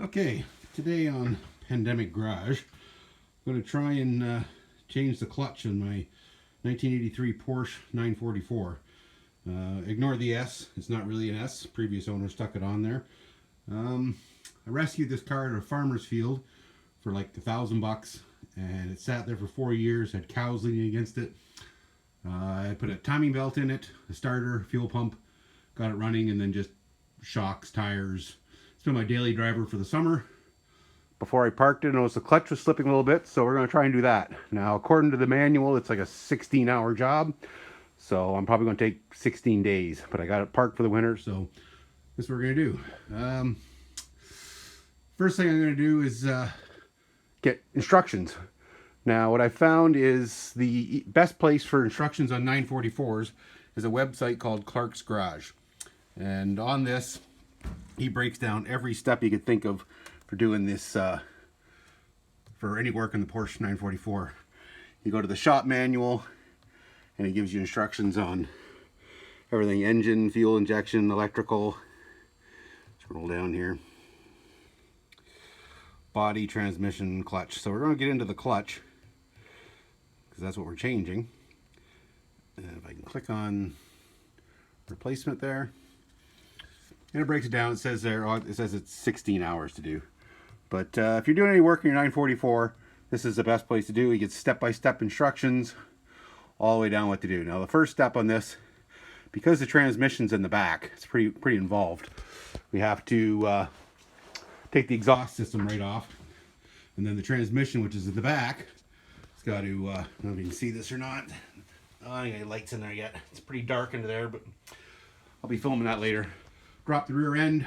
Okay, today on Pandemic Garage, I'm going to try and change the clutch in my 1983 Porsche 944. Ignore the S, it's not really an S, previous owner stuck it on there. I rescued this car at a farmer's field for like $1,000 and it sat there for 4 years, had cows leaning against it. I put a timing belt in it, a starter, fuel pump, got it running, and then just shocks, tires. It's been my daily driver for the summer. Before I parked it, I noticed the clutch was slipping a little bit, so we're going to try and do that. Now, according to the manual, it's like a 16-hour job, so I'm probably going to take 16 days, but I got it parked for the winter, so this is what we're going to do. First thing I'm going to do is get instructions. Now, what I found is the best place for instructions on 944s is a website called Clark's Garage. And on this, he breaks down every step you could think of for doing this, for any work in the Porsche 944. You go to the shop manual, and it gives you instructions on everything: engine, fuel injection, electrical. Scroll down here. Body, transmission, clutch. So we're going to get into the clutch, because that's what we're changing. And if I can click on replacement there, and it breaks it down. It says there, it says it's 16 hours to do. But if you're doing any work in your 944, this is the best place to do. You get step-by-step instructions all the way down what to do. Now, the first step on this, because the transmission's in the back, it's pretty involved. We have to take the exhaust system right off, and then the transmission, which is in the back, it's got to, I don't know if you can see this or not. Oh, I ain't got any lights in there yet. It's pretty dark into there, but I'll be filming that later. Drop the rear end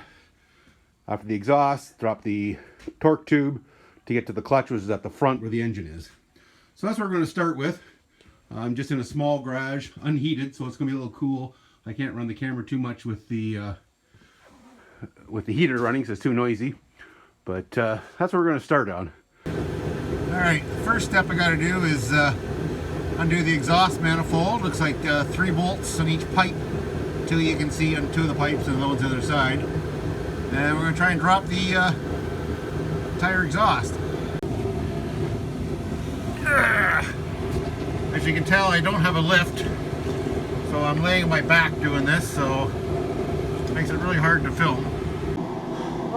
after the exhaust, drop the torque tube to get to the clutch, which is at the front where the engine is. So that's what we're going to start with. I'm just in a small garage, unheated, so it's going to be a little cool. I can't run the camera too much with the heater running, so it's too noisy. But that's what we're going to start on. Alright, the first step I got to do is undo the exhaust manifold. Looks like 3 bolts on each pipe. 2 you can see on 2 of the pipes and the ones on the other side. And we're going to try and drop the tire exhaust. As you can tell, I don't have a lift, so I'm laying on my back doing this, so it makes it really hard to film.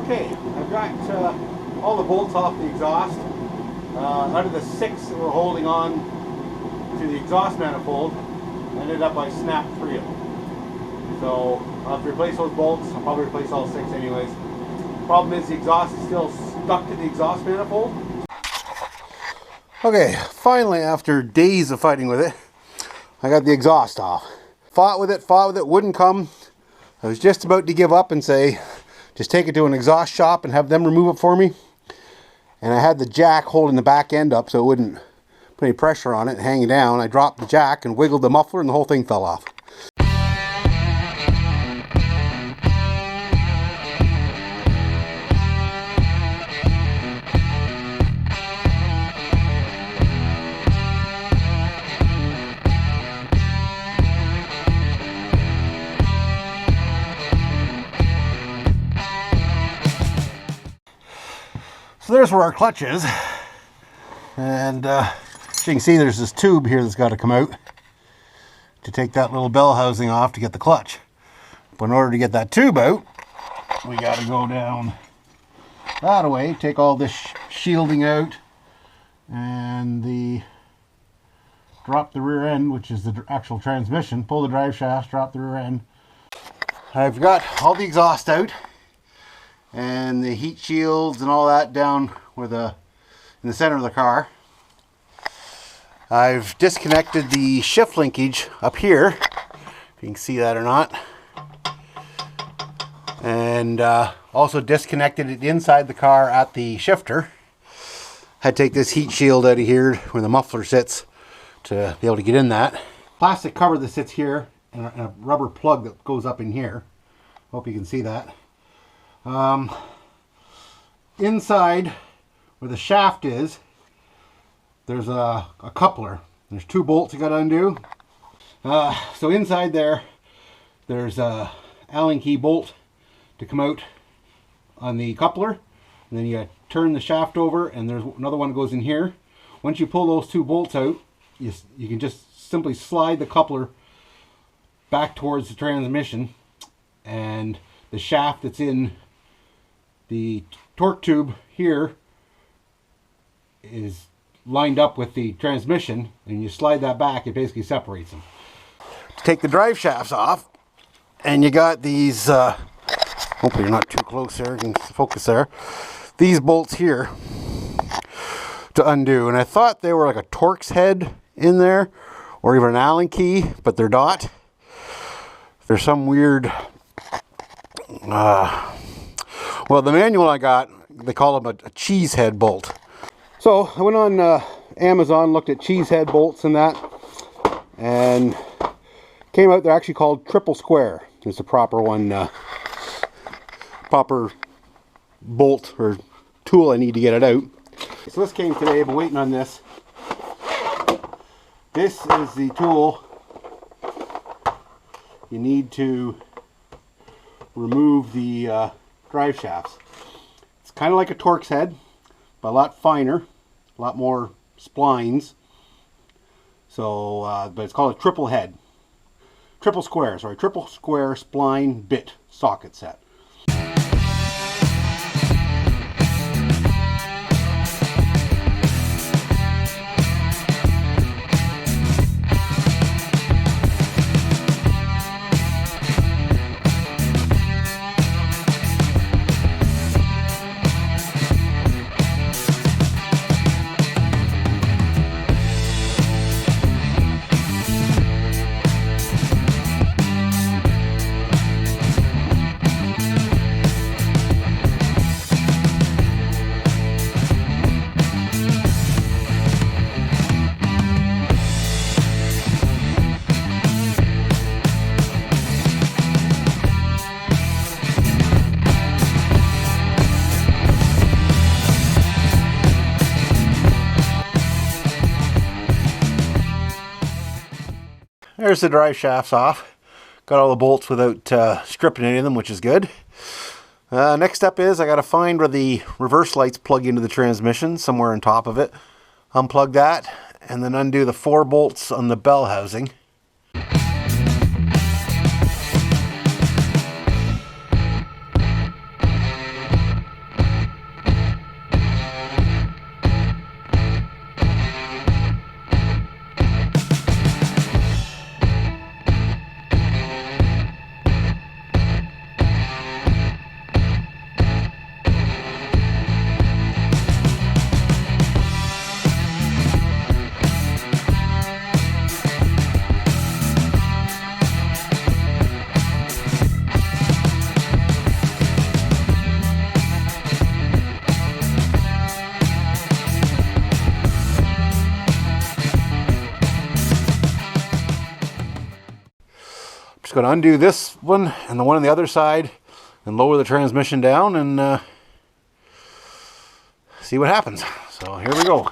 Okay, I've got all the bolts off the exhaust. Out of the 6 that we're holding on to the exhaust manifold, I ended up I snapped 3 of them. So I'll have to replace those bolts. I'll probably replace all 6 anyways. Problem is the exhaust is still stuck to the exhaust manifold. Okay, finally, after days of fighting with it, I got the exhaust off. Fought with it, wouldn't come. I was just about to give up and say, just take it to an exhaust shop and have them remove it for me. And I had the jack holding the back end up so it wouldn't put any pressure on it and hang down. I dropped the jack and wiggled the muffler and the whole thing fell off. So there's where our clutch is, and as you can see, there's this tube here that's got to come out to take that little bell housing off to get the clutch. But in order to get that tube out, we got to go down that way, take all this shielding out, and drop the rear end, which is the actual transmission, pull the drive shaft, drop the rear end. I've got all the exhaust out, and the heat shields and all that down where in the center of the car. I've disconnected the shift linkage up here, if you can see that or not, and also disconnected it inside the car at the shifter. Had to take this heat shield out of here where the muffler sits to be able to get in that. Plastic cover that sits here and a rubber plug that goes up in here. Hope you can see that. Inside where the shaft is, there's a coupler. There's 2 bolts you got to undo. So inside there's a Allen key bolt to come out on the coupler, And then you turn the shaft over, and there's another one that goes in here. Once you pull those two bolts out, you can just simply slide the coupler back towards the transmission, and the shaft that's in the torque tube here is lined up with the transmission, and you slide that back, it basically separates them. To take the drive shafts off, and you got these, hopefully you're not too close there, you can focus there, these bolts here to undo. And I thought they were like a Torx head in there, or even an Allen key, but they're not. There's some weird, well, the manual I got, they call them a cheese head bolt. So I went on Amazon, looked at cheese head bolts and that, and came out they're actually called triple square. It's the proper one, proper bolt or tool I need to get it out. So this came today. I've been waiting on this. This is the tool you need to remove the drive shafts. It's kind of like a Torx head, but a lot finer, a lot more splines. So, but it's called a triple square spline bit socket set. There's the drive shafts off. Got all the bolts without stripping any of them, which is good. Next step is I got to find where the reverse lights plug into the transmission, somewhere on top of it. Unplug that, and then undo the 4 bolts on the bell housing. Just going to undo this one and the one on the other side and lower the transmission down and see what happens. So here we go.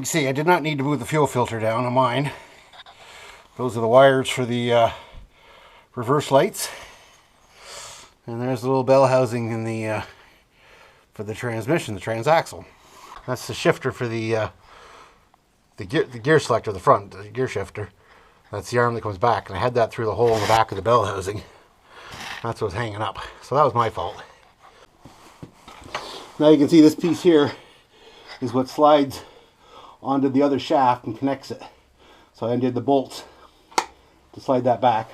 can see, I did not need to move the fuel filter down on mine. Those are the wires for the reverse lights. And there's the little bell housing in the for the transmission, the transaxle. That's the shifter for the gear selector, the front, the gear shifter. That's the arm that comes back, and I had that through the hole in the back of the bell housing. That's what was hanging up. So that was my fault. Now you can see this piece here is what slides onto the other shaft and connects it. So I undid the bolts to slide that back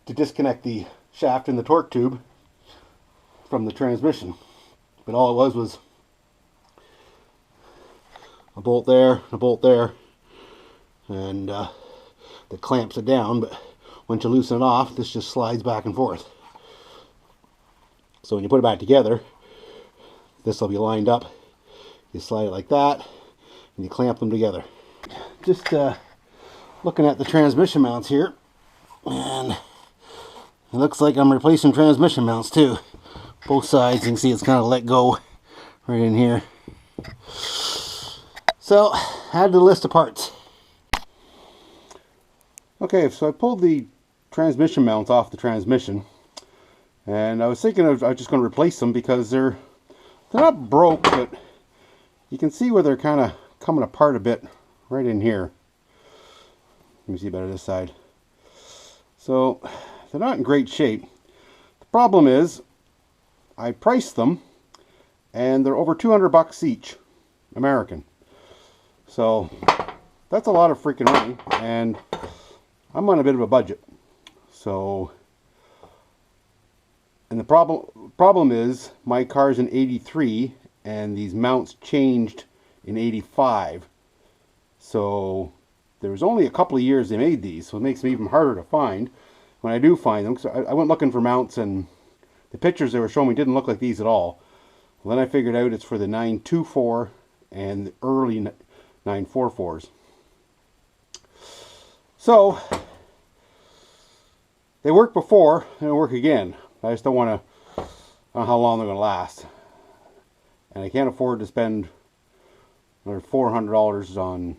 to disconnect the shaft and the torque tube from the transmission. But all it was a bolt there, a bolt there, and that clamps it down. But once you loosen it off, this just slides back and forth. So when you put it back together, this will be lined up. You slide it like that, and you clamp them together. Just looking at the transmission mounts here, and it looks like I'm replacing transmission mounts too. Both sides, you can see it's kind of let go right in here. So, add to the list of parts. Okay, so I pulled the transmission mounts off the transmission, and I was thinking I was just going to replace them because they're not broke, but you can see where they're kind of coming apart a bit right in here. Let me see better this side. So they're not in great shape. The problem is I priced them and they're over 200 bucks each, American. So that's a lot of freaking money, and I'm on a bit of a budget. So, and the problem is my car's in 83 and these mounts changed in 85. So there was only a couple of years they made these, so it makes them even harder to find when I do find them. So I went looking for mounts, and the pictures they were showing me didn't look like these at all. Well, then I figured out it's for the 924 and the early 944s. So they worked before, and they'll work again. I just don't want to, I don't know how long they're going to last. And I can't afford to spend another $400 on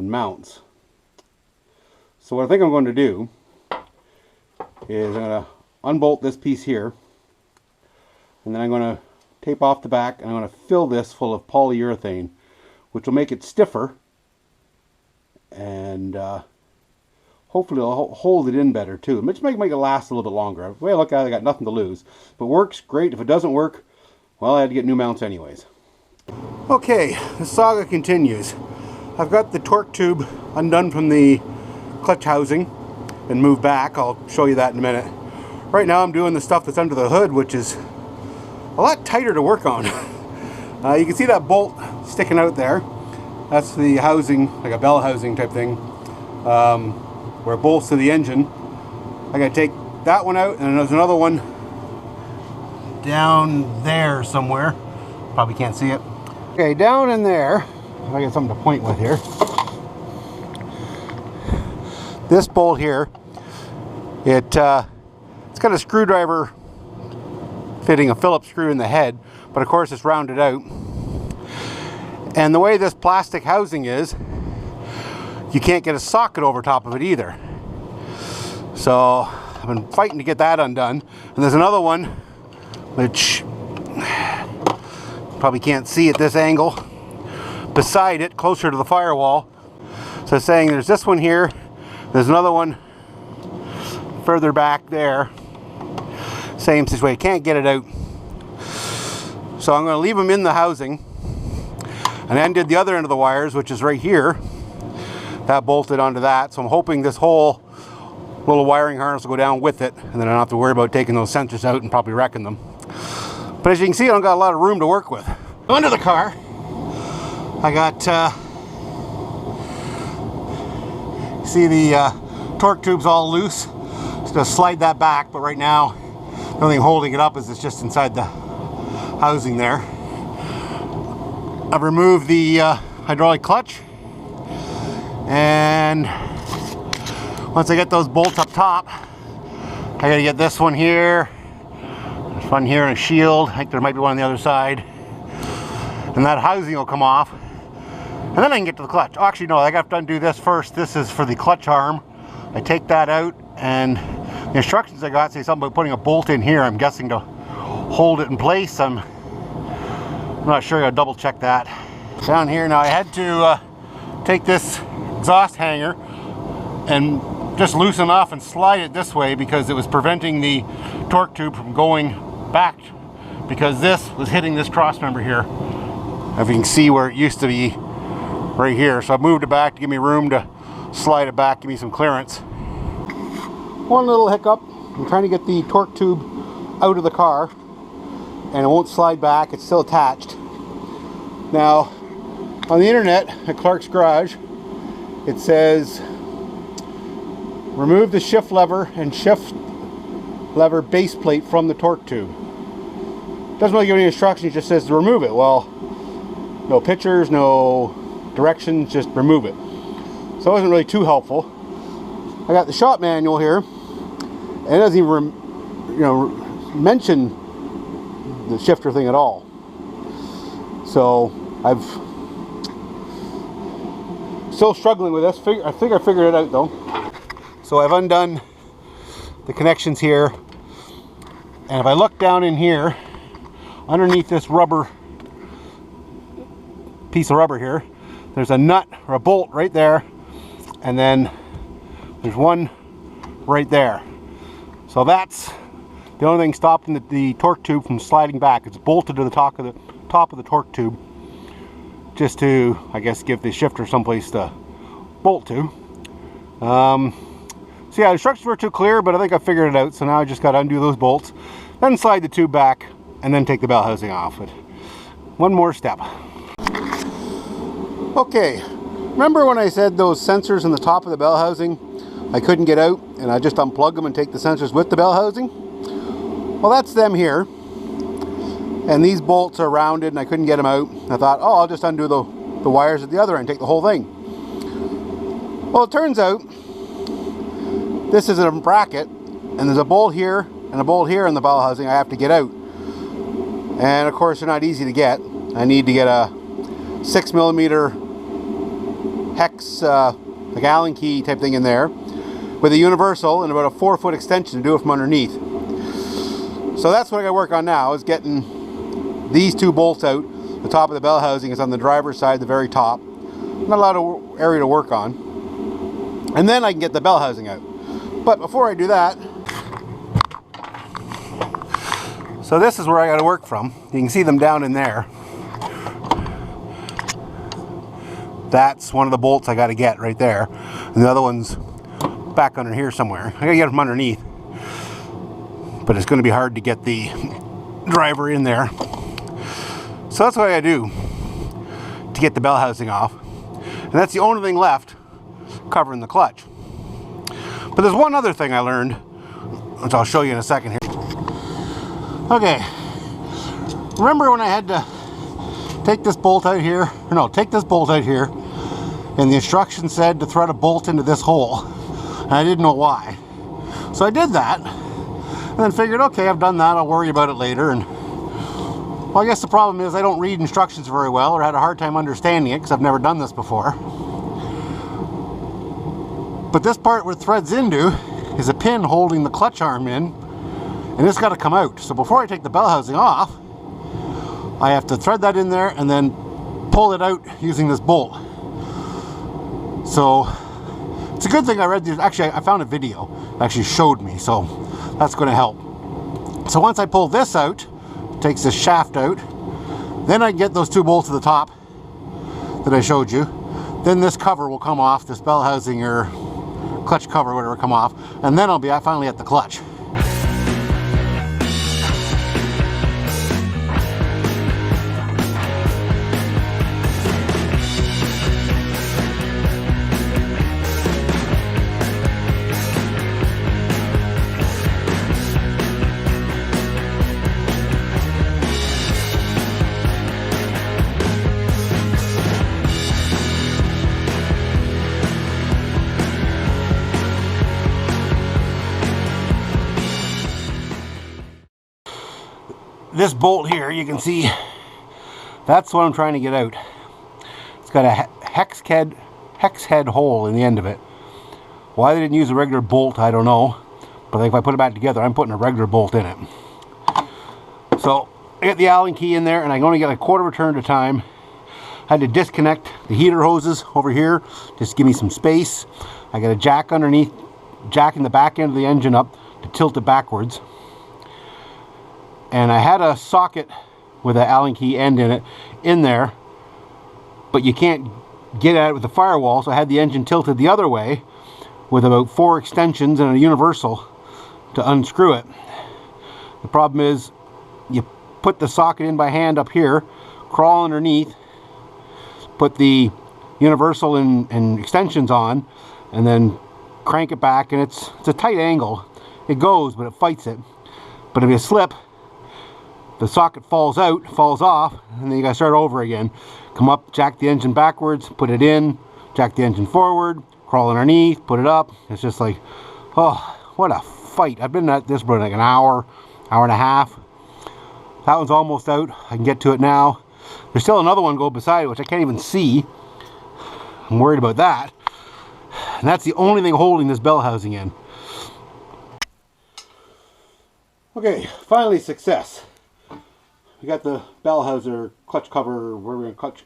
mounts. So what I think I'm going to do is I'm going to unbolt this piece here, and then I'm going to tape off the back, and I'm going to fill this full of polyurethane, which will make it stiffer, and hopefully it'll hold it in better too. It might make it last a little bit longer. The way I look at it, I got nothing to lose. If it works, great. If it doesn't work, well, I had to get new mounts anyways. Okay, the saga continues. I've got the torque tube undone from the clutch housing and moved back. I'll show you that in a minute. Right now I'm doing the stuff that's under the hood, which is a lot tighter to work on. You can see that bolt sticking out there. That's the housing, like a bell housing type thing, where it bolts to the engine. I gotta take that one out, and then there's another one down there somewhere. Probably can't see it. Okay, down in there, if I get something to point with here. This bolt here, it's got a screwdriver fitting a Phillips screw in the head, but of course it's rounded out. And the way this plastic housing is, you can't get a socket over top of it either. So I've been fighting to get that undone. And there's another one, which probably can't see at this angle, beside it, closer to the firewall. So it's saying there's this one here, there's another one further back there. Same situation, can't get it out. So I'm going to leave them in the housing, and then did the other end of the wires, which is right here. That bolted onto that, so I'm hoping this whole little wiring harness will go down with it, and then I don't have to worry about taking those sensors out and probably wrecking them. But as you can see, I don't got a lot of room to work with. Under the car, I got, see the torque tube's all loose. Just gonna slide that back, but right now, the only thing holding it up is it's just inside the housing there. I've removed the hydraulic clutch, and once I get those bolts up top, I gotta get this one here. There's one here and a shield. I think there might be one on the other side. And that housing will come off. and then I can get to the clutch. Oh, actually, no, I have to undo this first. This is for the clutch arm. I take that out, and the instructions I got say something about putting a bolt in here. I'm guessing to hold it in place. I'm not sure. I'll double check that. Down here now, I had to take this exhaust hanger and just loosen off and slide it this way because it was preventing the torque tube from going back, because this was hitting this cross member here. If you can see where it used to be right here. So I moved it back to give me room to slide it back, give me some clearance. One little hiccup, I'm trying to get the torque tube out of the car and it won't slide back, it's still attached. Now, on the internet at Clark's Garage, it says remove the shift lever and shift lever base plate from the torque tube. Doesn't really give any instructions, it just says to remove it. Well, no pictures, no directions, just remove it. So it wasn't really too helpful. I got the shop manual here, and it doesn't even mention the shifter thing at all. So I'm still struggling with this. I think I figured it out though. So I've undone the connections here, and if I look down in here, underneath this rubber piece of rubber here, there's a nut or a bolt right there, and then there's one right there. So that's the only thing stopping the torque tube from sliding back. It's bolted to the top of the torque tube, just to, I guess, give the shifter someplace to bolt to. So yeah, the instructions were too clear, but I think I figured it out. So now I just got to undo those bolts, then slide the tube back, and then take the bell housing off. But one more step. Okay, remember when I said those sensors in the top of the bell housing I couldn't get out, and I just unplug them and take the sensors with the bell housing? Well, that's them here, and these bolts are rounded and I couldn't get them out. I thought, oh, I'll just undo the wires at the other end, take the whole thing. Well, it turns out this is a bracket, and there's a bolt here and a bolt here in the bell housing I have to get out. And of course they're not easy to get. I need to get a 6mm hex, like Allen key type thing in there, with a universal and about a 4-foot extension to do it from underneath. So that's what I got to work on now, is getting these two bolts out. The top of the bell housing is on the driver's side, the very top. Not a lot of area to work on. And then I can get the bell housing out. But before I do that, so this is where I got to work from. You can see them down in there. That's one of the bolts I got to get right there. And the other one's back under here somewhere. I got to get it from underneath. But it's going to be hard to get the driver in there. So that's what I got to do to get the bell housing off. And that's the only thing left covering the clutch. But there's one other thing I learned, which I'll show you in a second here. Okay, remember when I had to take this bolt out here, or no, take this bolt out here, and the instructions said to thread a bolt into this hole, and I didn't know why. So I did that, and then figured, okay, I've done that, I'll worry about it later. And well, I guess the problem is I don't read instructions very well, or had a hard time understanding it because I've never done this before. But this part where it threads into is a pin holding the clutch arm in, and it's got to come out. So before I take the bell housing off, I have to thread that in there and then pull it out using this bolt. So it's a good thing I read these. Actually, I found a video that actually showed me, so that's going to help. So once I pull this out, takes this shaft out, then I get those two bolts at the top that I showed you. Then this cover will come off, this bell housing or clutch cover, whatever, come off, and then I'll be finally at the clutch. This bolt here, you can see, that's what I'm trying to get out. It's got a hex head hole in the end of it. Why they didn't use a regular bolt, I don't know. But if I put it back together, I'm putting a regular bolt in it. So I get the Allen key in there, and I only get a quarter of a turn at a time. I had to disconnect the heater hoses over here, just to give me some space. I got a jack underneath, jacking the back end of the engine up to tilt it backwards. And I had a socket with an Allen key end in it, in there, but you can't get at it with the firewall, so I had the engine tilted the other way with about 4 extensions and a universal to unscrew it. The problem is, you put the socket in by hand up here, crawl underneath, put the universal and extensions on, and then crank it back, and it's a tight angle. It goes, but it fights it. But if you slip, the socket falls out, falls off, and then you gotta start over again. Come up, jack the engine backwards, put it in, jack the engine forward, crawl underneath, put it up. It's just like, oh, what a fight. I've been at this for like an hour, hour and a half. That one's almost out. I can get to it now. There's still another one go beside it, which I can't even see. I'm worried about that. And that's the only thing holding this bell housing in. Okay, finally success. We got the bell houser, clutch cover, where we're going to clutch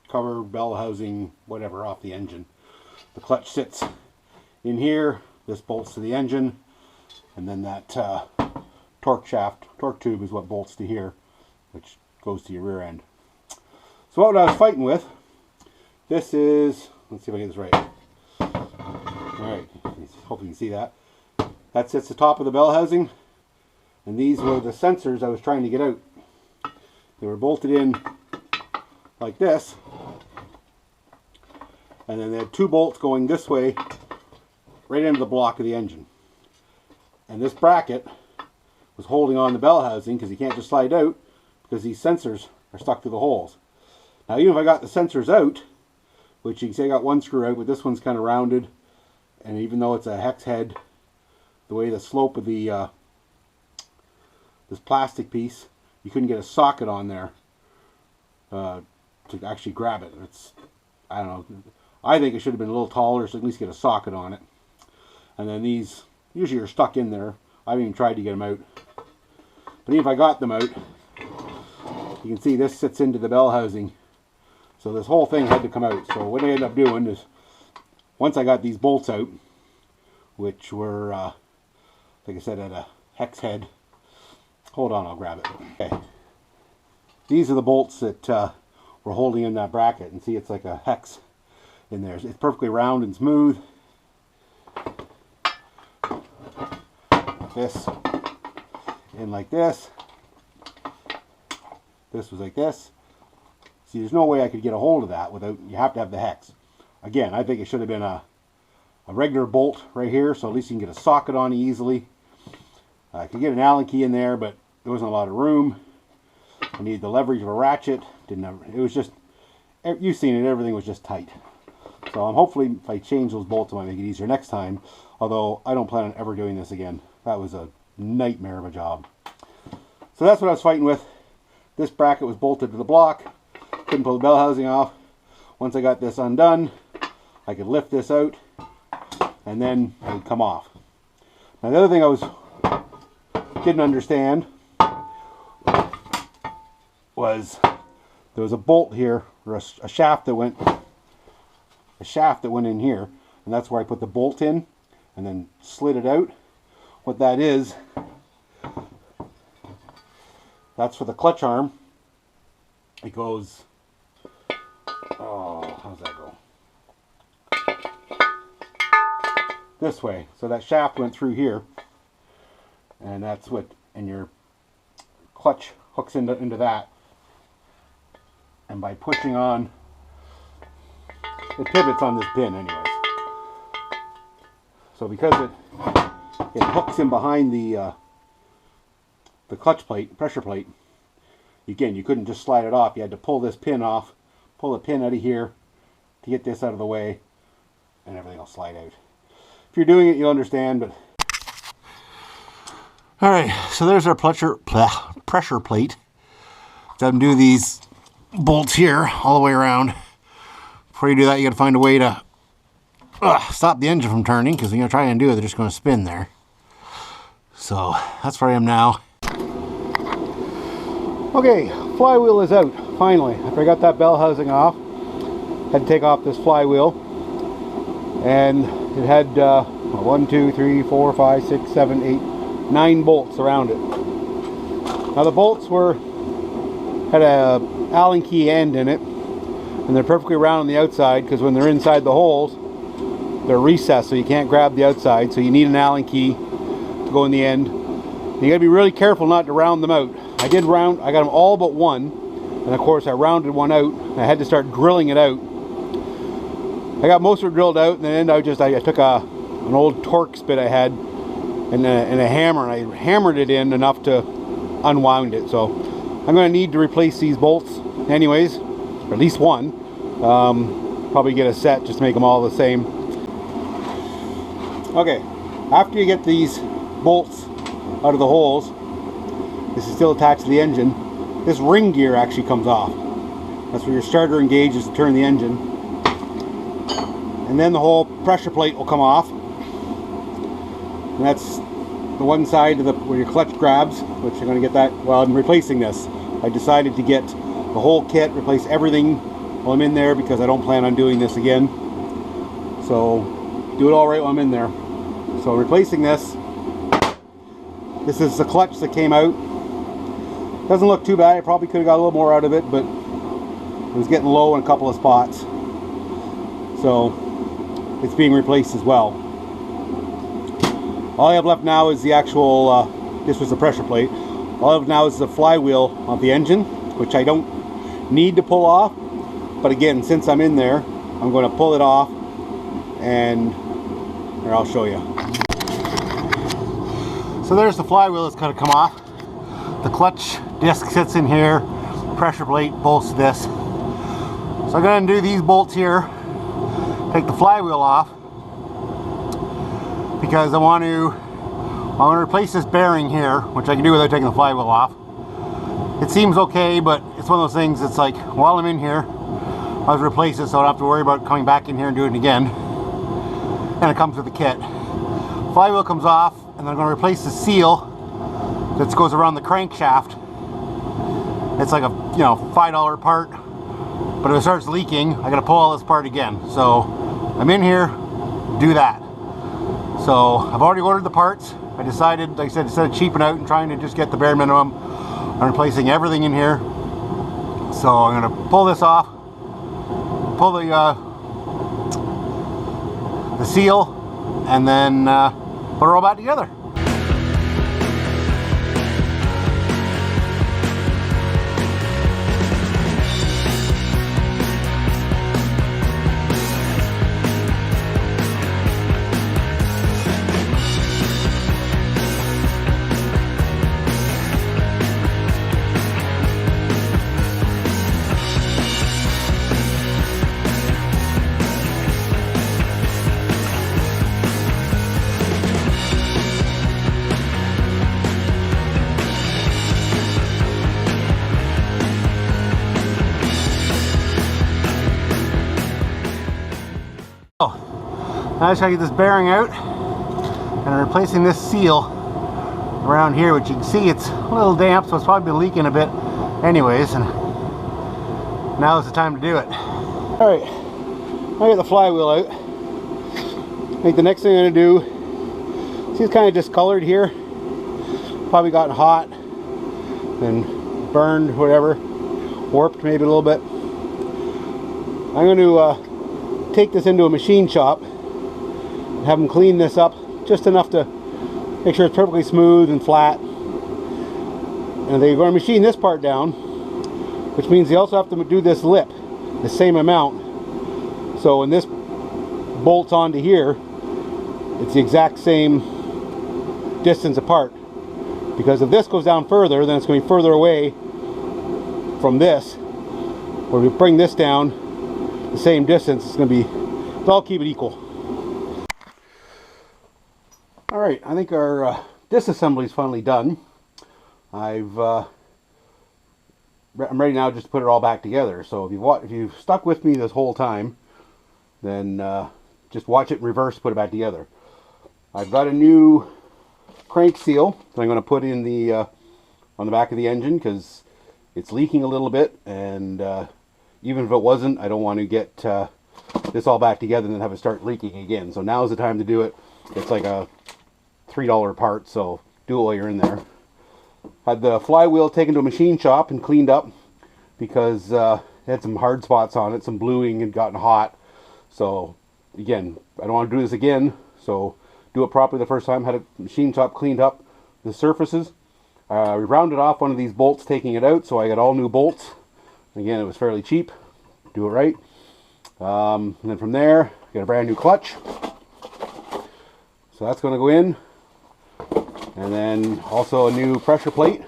cover, bell housing, whatever, off the engine. The clutch sits in here. This bolts to the engine. And then that torque tube is what bolts to here, which goes to your rear end. So what I was fighting with, this is, let's see if I get this right. Alright, hope you can see that. That sits the top of the bell housing, and these were the sensors I was trying to get out. They were bolted in like this, and then they had 2 bolts going this way, right into the block of the engine. And this bracket was holding on the bell housing, because you can't just slide out, because these sensors are stuck to the holes. Now even if I got the sensors out, which you can see I got one screw out, but this one's kind of rounded, and even though it's a hex head, the way the slope of the this plastic piece, you couldn't get a socket on there to actually grab it. It's, I don't know, I think it should have been a little taller, so at least get a socket on it. And then these usually are stuck in there. I haven't even tried to get them out. But even if I got them out, you can see this sits into the bell housing. So this whole thing had to come out. So what I ended up doing is, once I got these bolts out, which were, like I said, at a hex head. Hold on, I'll grab it. Okay. These are the bolts that were holding in that bracket. And see, it's like a hex in there. It's perfectly round and smooth. This in like this. This was like this. See, there's no way I could get a hold of that without, you have to have the hex. Again, I think it should have been a regular bolt right here, so at least you can get a socket on easily. I could get an Allen key in there, but there wasn't a lot of room. I needed the leverage of a ratchet. Didn't have, it was just, you've seen it, everything was just tight. So I'm hopefully, if I change those bolts, I might make it easier next time. Although I don't plan on ever doing this again. That was a nightmare of a job. So that's what I was fighting with. This bracket was bolted to the block. Couldn't pull the bell housing off. Once I got this undone, I could lift this out, and then it would come off. Now the other thing I didn't understand was there was a bolt here, or a shaft that went in here, and that's where I put the bolt in and then slid it out. What that is, that's for the clutch arm. It goes, oh, how does that go? This way. So that shaft went through here, and that's what, and your clutch hooks into that. And by pushing on, it pivots on this pin anyways. So because it hooks in behind the clutch plate, pressure plate, again, you couldn't just slide it off. You had to pull this pin off, pull the pin out of here to get this out of the way, and everything will slide out. If you're doing it, you'll understand, but... Alright, so there's our pressure plate. Got to do these bolts here all the way around. before you do that, you got to find a way to stop the engine from turning, because when you try and do it, they're just going to spin there. So that's where I am now. Okay, flywheel is out finally. After I got that bell housing off, had to take off this flywheel, and it had 1, 2, 3, 4, 5, 6, 7, 8, 9 bolts around it. Now the bolts had a Allen key end in it, and they're perfectly round on the outside, because when they're inside the holes, they're recessed, so you can't grab the outside, so you need an Allen key to go in the end. You gotta be really careful not to round them out. I got them all but one, and of course I rounded one out, and I had to start drilling it out. I got most of it drilled out, and then I took an old Torx bit I had and a hammer, and I hammered it in enough to unwound it. So I'm going to need to replace these bolts anyways, or at least one. Probably get a set just to make them all the same. Okay, after you get these bolts out of the holes, this is still attached to the engine, this ring gear actually comes off. That's where your starter engages to turn the engine. And then the whole pressure plate will come off. And that's the one side of where your clutch grabs, which I'm going to get that. Well, I'm replacing this. I decided to get the whole kit, replace everything while I'm in there, because I don't plan on doing this again. So do it all right while I'm in there. So replacing this. This is the clutch that came out. Doesn't look too bad. I probably could have got a little more out of it, but it was getting low in a couple of spots. So it's being replaced as well. All I have left now is the actual, this was the pressure plate. All I have now is the flywheel of the engine, which I don't need to pull off. But again, since I'm in there, I'm going to pull it off, and here, I'll show you. So there's the flywheel that's going to come off. The clutch disc sits in here, pressure plate bolts to this. So I'm going to undo these bolts here, take the flywheel off, because I want to replace this bearing here, which I can do without taking the flywheel off. It seems okay, but it's one of those things, it's like, while I'm in here, I'll just replace it so I don't have to worry about coming back in here and doing it again. And it comes with the kit. Flywheel comes off, and then I'm going to replace the seal that goes around the crankshaft. It's like a $5 part, but if it starts leaking, I got to pull all this part again. So I'm in here, do that. So I've already ordered the parts. I decided, like I said, instead of cheaping out and trying to just get the bare minimum, I'm replacing everything in here. So I'm going to pull this off, pull the seal, and then put it all back together. Now I just gotta get this bearing out, and I'm replacing this seal around here, which you can see it's a little damp, so it's probably been leaking a bit anyways, and now is the time to do it. Alright, I got the flywheel out. I think the next thing I'm gonna do, see it's kind of discolored here, probably gotten hot and burned, whatever, warped maybe a little bit. I'm going to take this into a machine shop, have them clean this up just enough to make sure it's perfectly smooth and flat. And they're going to machine this part down, which means they also have to do this lip the same amount. So when this bolts onto here, it's the exact same distance apart. Because if this goes down further, then it's going to be further away from this. Or if we bring this down the same distance, it's going to be, I'll keep it equal. Alright, I think our disassembly is finally done. I'm ready now just to put it all back together. So if you've stuck with me this whole time, then just watch it in reverse, put it back together. I've got a new crank seal that I'm going to put in the on the back of the engine because it's leaking a little bit, and even if it wasn't, I don't want to get this all back together and then have it start leaking again. So now's the time to do it. It's like a $3 part, so do it while you're in there. Had the flywheel taken to a machine shop and cleaned up because it had some hard spots on it, some bluing had gotten hot. So again, I don't want to do this again, so do it properly the first time. Had a machine shop cleaned up the surfaces. We rounded off one of these bolts taking it out, so I got all new bolts. Again, it was fairly cheap. Do it right. And then from there, got a brand new clutch. So that's going to go in. And then also a new pressure plate.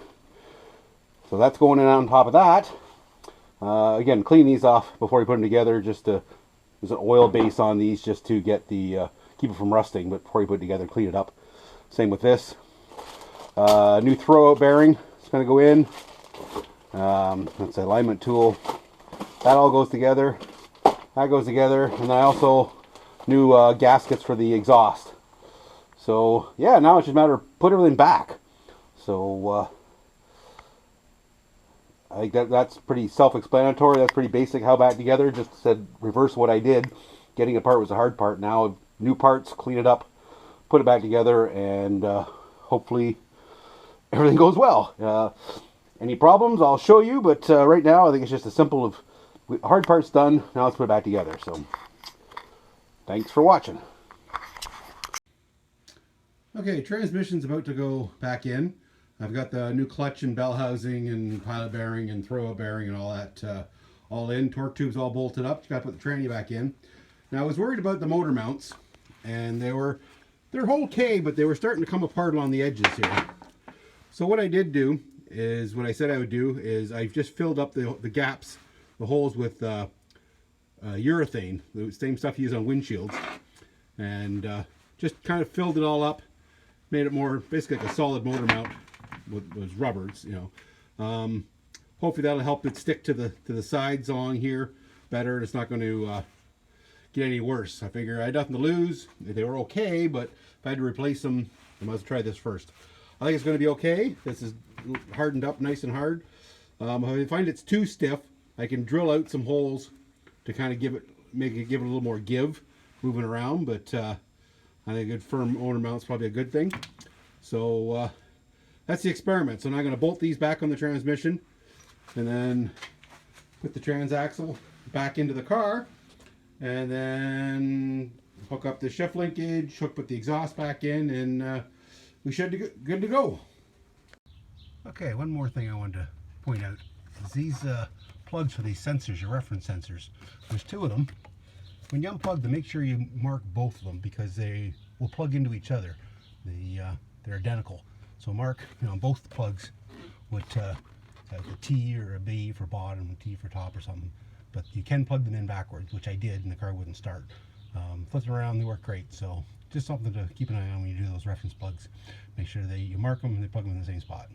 So that's going in on top of that. Again, clean these off before you put them together. Just to, there's an oil base on these just to get the keep it from rusting. But before you put it together, clean it up. Same with this. New throwout bearing. It's going to go in. That's an alignment tool. That all goes together. That goes together. And then I also new gaskets for the exhaust. So yeah, now it's just a matter of put everything back. So I think that's pretty self-explanatory. That's pretty basic how back together. Just said reverse what I did. Getting it apart was the hard part. Now new parts, clean it up, put it back together, and hopefully everything goes well. Any problems, I'll show you, but right now I think it's just as simple of hard parts done. Now let's put it back together. So thanks for watching. Okay, transmission's about to go back in. I've got the new clutch and bell housing and pilot bearing and throwout bearing and all that all in. Torque tubes all bolted up. Just got to put the tranny back in. Now I was worried about the motor mounts, and they're okay, but they were starting to come apart along the edges here. So what I did do is what I said I would do is I just filled up the gaps, the holes with urethane, the same stuff you use on windshields, and just kind of filled it all up. Made it more basically like a solid motor mount with those rubbers, you know. Hopefully that'll help it stick to the sides along here better. It's not going to get any worse. I figure I had nothing to lose. They were okay, but if I had to replace them, I must try this first. I think it's going to be okay. This is hardened up nice and hard. If I find it's too stiff, I can drill out some holes to kind of give it a little more give moving around, but I think a good firm motor mount is probably a good thing. So that's the experiment. So now I'm going to bolt these back on the transmission and then put the transaxle back into the car and then hook up the shift linkage, put the exhaust back in, and we should be good to go. Okay, one more thing I wanted to point out is these plugs for these sensors, your reference sensors. There's two of them. When you unplug them, make sure you mark both of them because they will plug into each other. They're identical. So mark, both the plugs with a T or a B for bottom, a T for top or something. But you can plug them in backwards, which I did, and the car wouldn't start. Flip them around, they work great. So just something to keep an eye on when you do those reference plugs. Make sure you mark them and they plug them in the same spot.